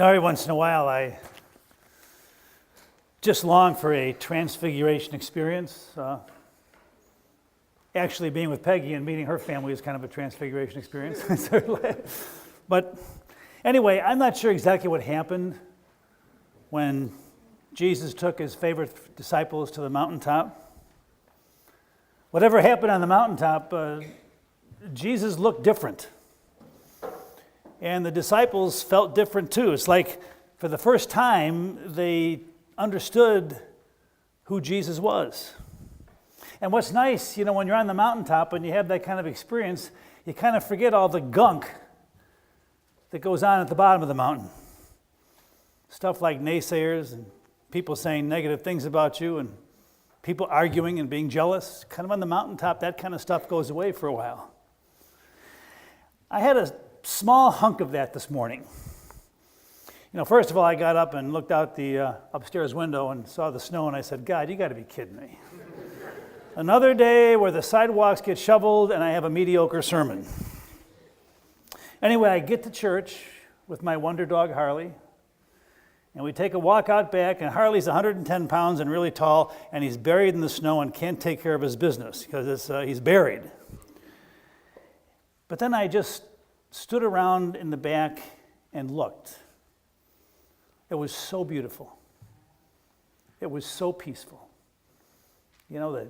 Every once in a while I just long for a transfiguration experience. Actually, being with Peggy and meeting her family is kind of a transfiguration experience. But anyway, I'm not sure exactly what happened when Jesus took his favorite disciples to the mountaintop. Whatever happened on the mountaintop, Jesus looked different. And the disciples felt different too. It's like for the first time they understood who Jesus was. And what's nice, when you're on the mountaintop and you have that kind of experience, you kind of forget all the gunk that goes on at the bottom of the mountain. Stuff like naysayers and people saying negative things about you and people arguing and being jealous. Kind of on the mountaintop, that kind of stuff goes away for a while. I had a small hunk of that this morning. First of all, I got up and looked out the upstairs window and saw the snow, and I said, God, you got to be kidding me. Another day where the sidewalks get shoveled and I have a mediocre sermon. Anyway, I get to church with my wonder dog, Harley, and we take a walk out back, and Harley's 110 pounds and really tall, and he's buried in the snow and can't take care of his business because he's buried. But then I just stood around in the back and looked. It was so beautiful. It was so peaceful. The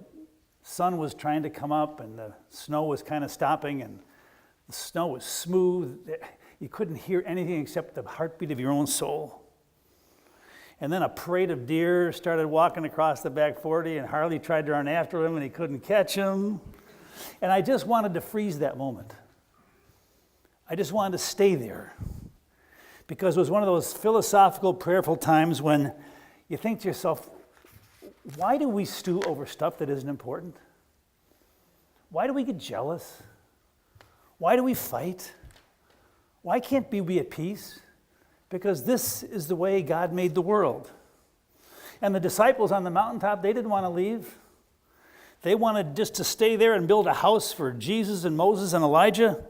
sun was trying to come up and the snow was kind of stopping and the snow was smooth. You couldn't hear anything except the heartbeat of your own soul. And then a parade of deer started walking across the back 40 and Harley tried to run after him and he couldn't catch him. And I just wanted to freeze that moment. I just wanted to stay there because it was one of those philosophical, prayerful times when you think to yourself, why do we stew over stuff that isn't important? Why do we get jealous? Why do we fight? Why can't we be at peace? Because this is the way God made the world. And the disciples on the mountaintop, they didn't want to leave. They wanted just to stay there and build a house for Jesus and Moses and Elijah.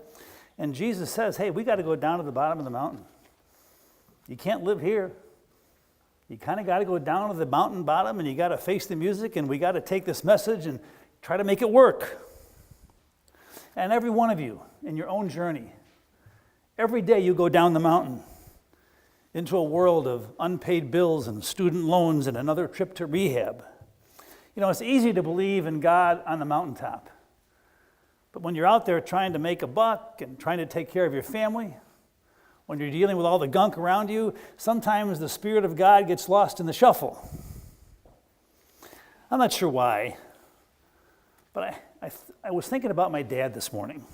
And Jesus says, hey, we got to go down to the bottom of the mountain. You can't live here. You kind of got to go down to the mountain bottom and you got to face the music and we got to take this message and try to make it work. And every one of you in your own journey, every day you go down the mountain into a world of unpaid bills and student loans and another trip to rehab. It's easy to believe in God on the mountaintop. But when you're out there trying to make a buck and trying to take care of your family, when you're dealing with all the gunk around you, sometimes the Spirit of God gets lost in the shuffle. I'm not sure why, but I was thinking about my dad this morning.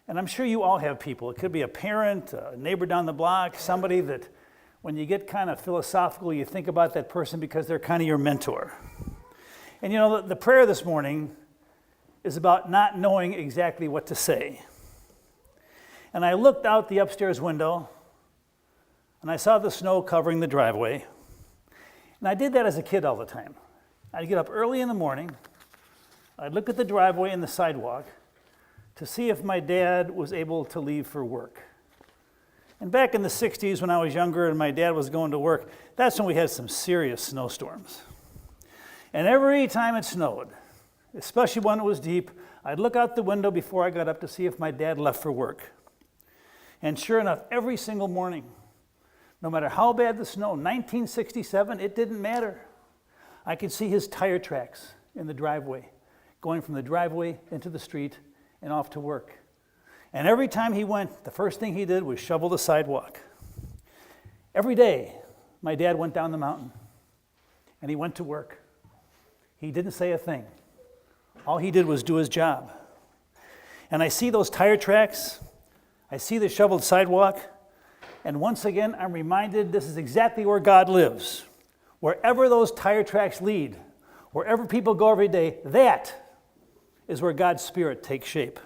And I'm sure you all have people. It could be a parent, a neighbor down the block, somebody that when you get kind of philosophical, you think about that person because they're kind of your mentor. And the prayer this morning is about not knowing exactly what to say. And I looked out the upstairs window, and I saw the snow covering the driveway. And I did that as a kid all the time. I'd get up early in the morning, I'd look at the driveway and the sidewalk to see if my dad was able to leave for work. And back in the 60s when I was younger and my dad was going to work, that's when we had some serious snowstorms. And every time it snowed, especially when it was deep, I'd look out the window before I got up to see if my dad left for work. And sure enough, every single morning, no matter how bad the snow, 1967, it didn't matter. I could see his tire tracks in the driveway, going from the driveway into the street and off to work. And every time he went, the first thing he did was shovel the sidewalk. Every day, my dad went down the mountain, and he went to work. He didn't say a thing. All he did was do his job. And I see those tire tracks, I see the shoveled sidewalk, and once again I'm reminded this is exactly where God lives. Wherever those tire tracks lead, wherever people go every day, that is where God's Spirit takes shape.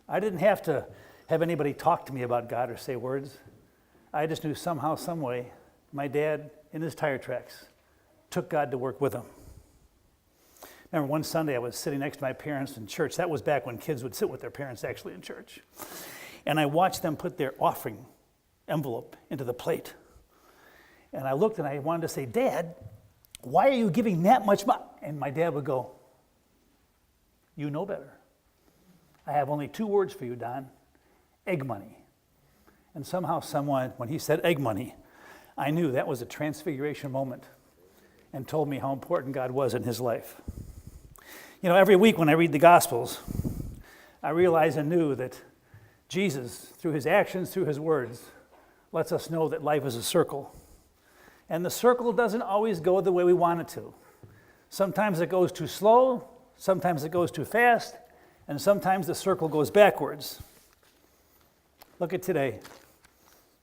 I didn't have to have anybody talk to me about God or say words. I just knew somehow, some way, my dad in his tire tracks took God to work with him. Remember one Sunday I was sitting next to my parents in church. That was back when kids would sit with their parents actually in church. And I watched them put their offering envelope into the plate. And I looked and I wanted to say, Dad, why are you giving that much money? And my dad would go, you know better. I have only 2 words for you, Don, egg money. And somehow, someone, when he said egg money, I knew that was a transfiguration moment and told me how important God was in his life. You know, every week when I read the Gospels, I realize anew that Jesus, through his actions, through his words, lets us know that life is a circle. And the circle doesn't always go the way we want it to. Sometimes it goes too slow, sometimes it goes too fast, and sometimes the circle goes backwards. Look at today,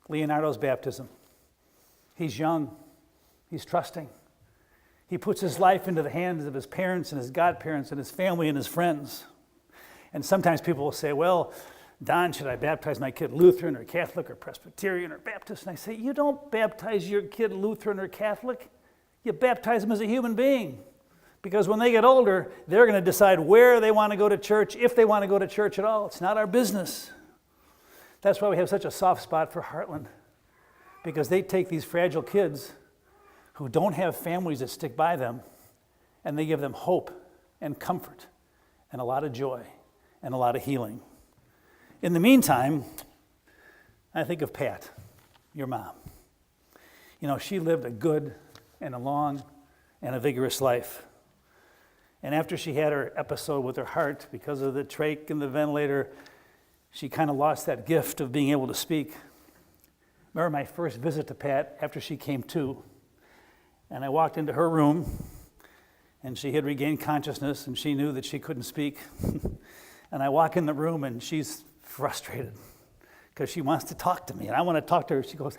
Leonardo's baptism. He's young, he's trusting. He puts his life into the hands of his parents and his godparents and his family and his friends. And sometimes people will say, well, Don, should I baptize my kid Lutheran or Catholic or Presbyterian or Baptist? And I say, you don't baptize your kid Lutheran or Catholic. You baptize them as a human being. Because when they get older, they're going to decide where they want to go to church, if they want to go to church at all. It's not our business. That's why we have such a soft spot for Heartland. Because they take these fragile kids who don't have families that stick by them, and they give them hope and comfort and a lot of joy and a lot of healing. In the meantime, I think of Pat, your mom. You know, she lived a good and a long and a vigorous life. And after she had her episode with her heart because of the trach and the ventilator, she kind of lost that gift of being able to speak. Remember my first visit to Pat after she came to, and I walked into her room, and she had regained consciousness, and she knew that she couldn't speak. And I walk in the room, and she's frustrated because she wants to talk to me, and I want to talk to her. She goes,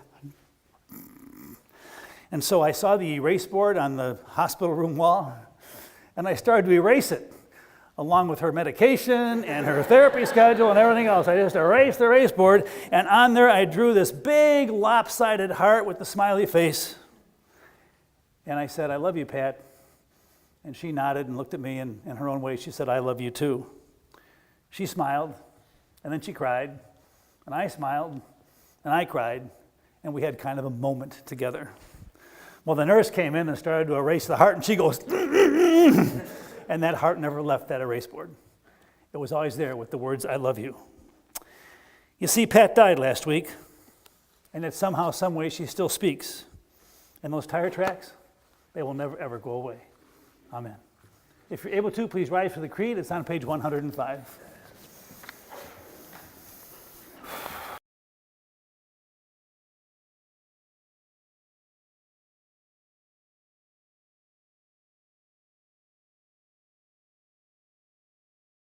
and so I saw the erase board on the hospital room wall, and I started to erase it, along with her medication and her therapy schedule and everything else. I just erased the erase board, and on there I drew this big lopsided heart with the smiley face. And I said, I love you, Pat. And she nodded and looked at me, and in her own way, she said, I love you too. She smiled, and then she cried, and I smiled, and I cried, and we had kind of a moment together. Well, the nurse came in and started to erase the heart, and she goes, and that heart never left that erase board. It was always there with the words, I love you. You see, Pat died last week, and yet somehow, some way, she still speaks. And those tire tracks, they will never, ever go away. Amen. If you're able to, please rise for the creed. It's on page 105.